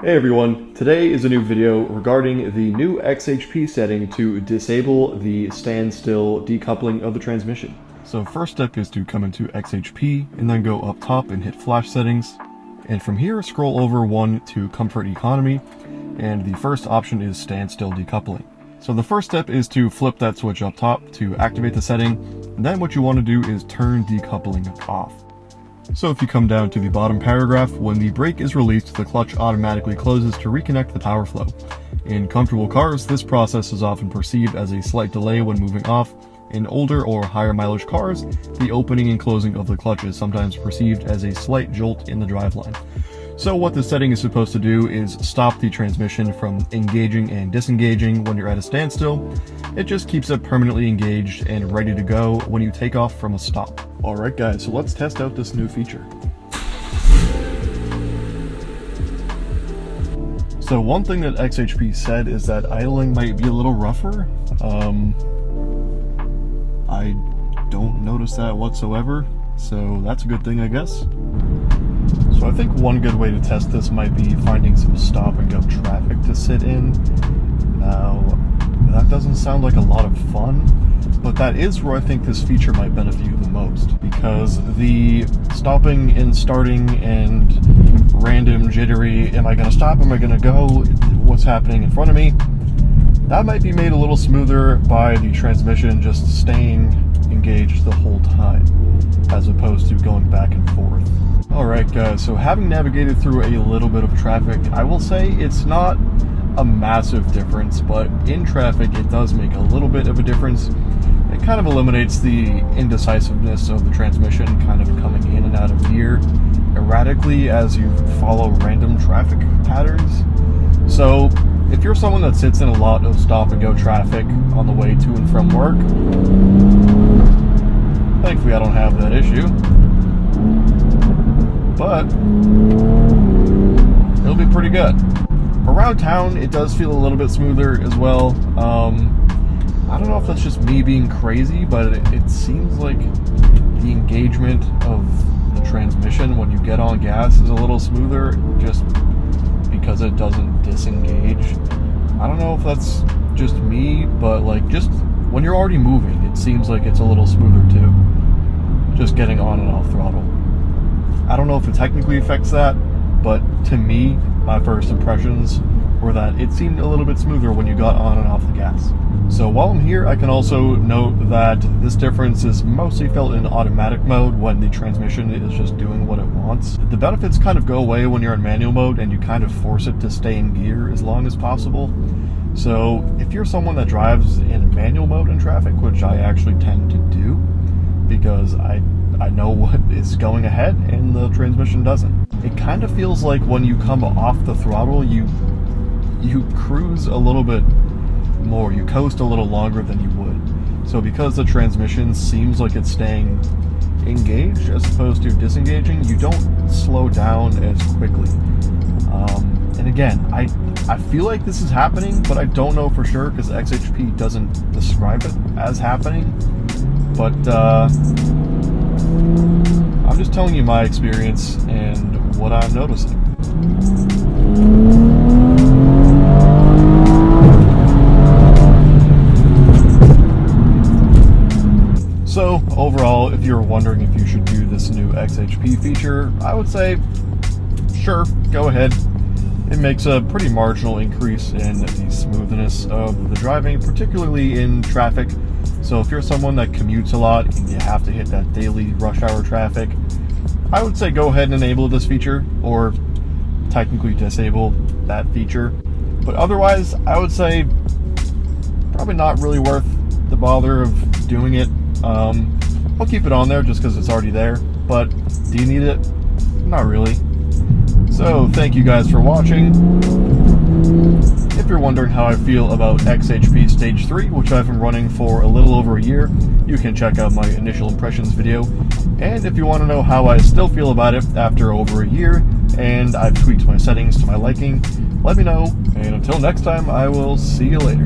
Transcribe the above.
Hey everyone, today is a new video regarding the new XHP setting to disable the standstill decoupling of the transmission. So first step is to come into XHP and then go up top and hit flash settings. And from here scroll over one to comfort economy, and the first option is standstill decoupling. So the first step is to flip that switch up top to activate the setting, and then what you want to do is turn decoupling off. So if you come down to the bottom paragraph, when the brake is released, the clutch automatically closes to reconnect the power flow. In comfortable cars, this process is often perceived as a slight delay when moving off. In older or higher mileage cars, the opening and closing of the clutch is sometimes perceived as a slight jolt in the driveline. So what this setting is supposed to do is stop the transmission from engaging and disengaging when you're at a standstill. It just keeps it permanently engaged and ready to go when you take off from a stop. Alright guys, so let's test out this new feature. So one thing that XHP said is that idling might be a little rougher. I don't notice that whatsoever, so that's a good thing, I guess. So I think one good way to test this might be finding some stop and go traffic to sit in. Now, that doesn't sound like a lot of fun, but that is where I think this feature might benefit you the most, because the stopping and starting and random jittery, am I going to stop, am I going to go, what's happening in front of me, that might be made a little smoother by the transmission just staying engaged the whole time, as opposed to going back and forth. Alright guys, so having navigated through a little bit of traffic, I will say it's not a massive difference, but in traffic it does make a little bit of a difference. It kind of eliminates the indecisiveness of the transmission kind of coming in and out of gear erratically as you follow random traffic patterns. So if you're someone that sits in a lot of stop and go traffic on the way to and from work, thankfully I don't have that issue, but it'll be pretty good. Around town, it does feel a little bit smoother as well. I don't know if that's just me being crazy, but it seems like the engagement of the transmission when you get on gas is a little smoother just because it doesn't disengage. I don't know if that's just me, but like just when you're already moving, it seems like it's a little smoother too. Just getting on and off throttle. I don't know if it technically affects that, but to me, my first impressions were that it seemed a little bit smoother when you got on and off the gas. So while I'm here, I can also note that this difference is mostly felt in automatic mode when the transmission is just doing what it wants. The benefits kind of go away when you're in manual mode and you kind of force it to stay in gear as long as possible. So if you're someone that drives in manual mode in traffic, which I actually tend to do, because I know what is going ahead and the transmission doesn't. It kind of feels like when you come off the throttle, you cruise a little bit more, you coast a little longer than you would. So because the transmission seems like it's staying engaged as opposed to disengaging, you don't slow down as quickly. And again, I feel like this is happening, but I don't know for sure because XHP doesn't describe it as happening. But I'm just telling you my experience and what I'm noticing. So overall, if you're wondering if you should do this new XHP feature, I would say, sure, go ahead. It makes a pretty marginal increase in the smoothness of the driving, particularly in traffic. So if you're someone that commutes a lot and you have to hit that daily rush hour traffic, I would say go ahead and enable this feature, or technically disable that feature. But otherwise, I would say probably not really worth the bother of doing it. I'll keep it on there just because it's already there, but do you need it? Not really. So thank you guys for watching. If you're wondering how I feel about XHP Stage 3, which I've been running for a little over a year, you can check out my initial impressions video. And if you want to know how I still feel about it after over a year, and I've tweaked my settings to my liking, let me know. And until next time, I will see you later.